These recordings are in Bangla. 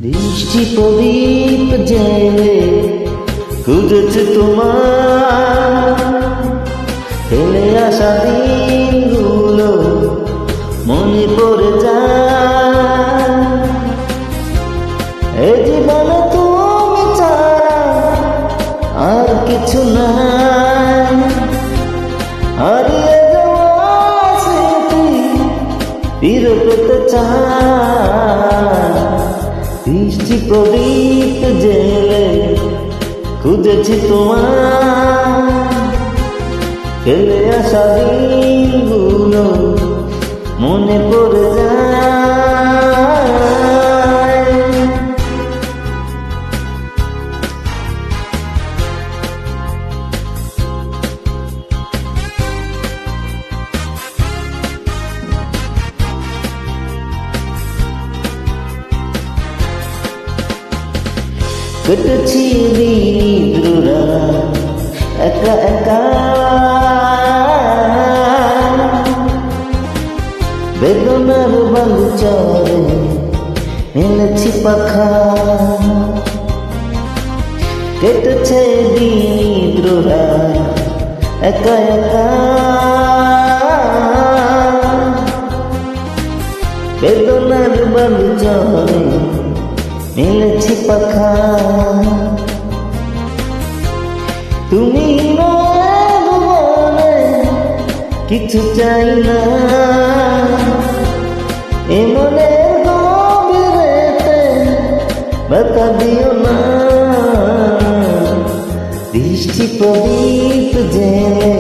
বৃষ্টি প্রদীপ জেলে খুঁজেছে তোমার, ফেলে আসা দিনগুলো মনে পড়ে যায়। এই জীবনে তুমি ছাড়া আর কিছু নাই, হারিয়ে যাওয়া স্মৃতি ফিরে পেতে চাই। বৃষ্টি প্রদীপ জেলে খুঁজেছি তোমার, ফেলে আসা দিনগুলো মনে পড়ে যায়। কেটেছি দিনগুলো একা একা, বেদনার বালুচরে মেলেছি পাখা। কেটেছে দিনগুলো একা একা, বেদনার বালুচরে মেলেছি পাখা। তুমি মনে কিছু চাই না, এমনে গভীরেতে ব্যথা দিও না। বৃষ্টি প্রদীপ জেলে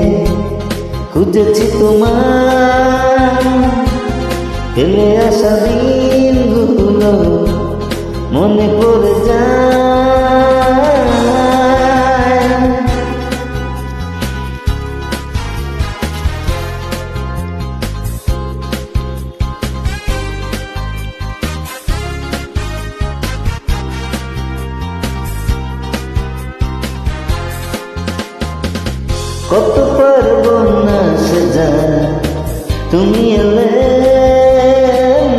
খুঁজেছি তোমার, ফেলে আসা দিনগুলো মনে পড়ে যায়। কত পারবো না সে যায়, তুমি এলে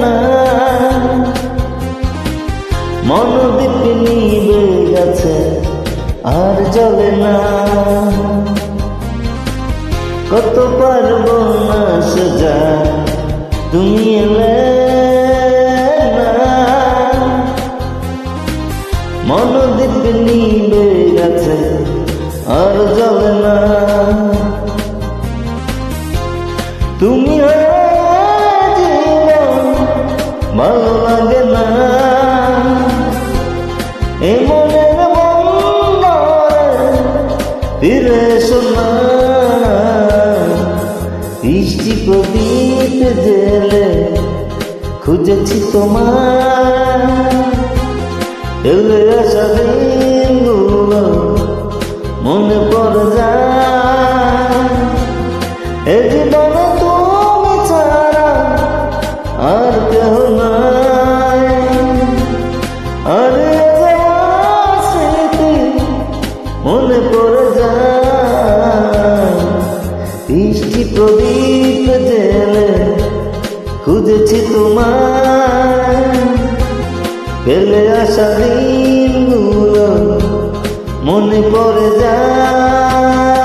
না। মনোদীপ নিবে গেছে আর জ্বলে না। কত পারবো না সে যায়, তুমি এলে না। মনোদীপ নিবে গেছে আর জ্বলে না। তুমি জীবন ভালো লাগে না, এমনের বন্ধরে ফিরে এসো না। বৃষ্টি প্রদীপ জেলে খুঁজেছি তোমার, ফেলে আসা দিনগুলো মনে পড়ে যায়। এ জীবনে তুমি ছাড়া আর কেহ নাই, হারিয়ে যাওয়া স্মৃতি মনে পড়ে যায়। বৃষ্টি প্রদীপ জেলে খুঁজেছি তোমার, ফেলে আসা দিনগুলো মনে পড়ে যায়।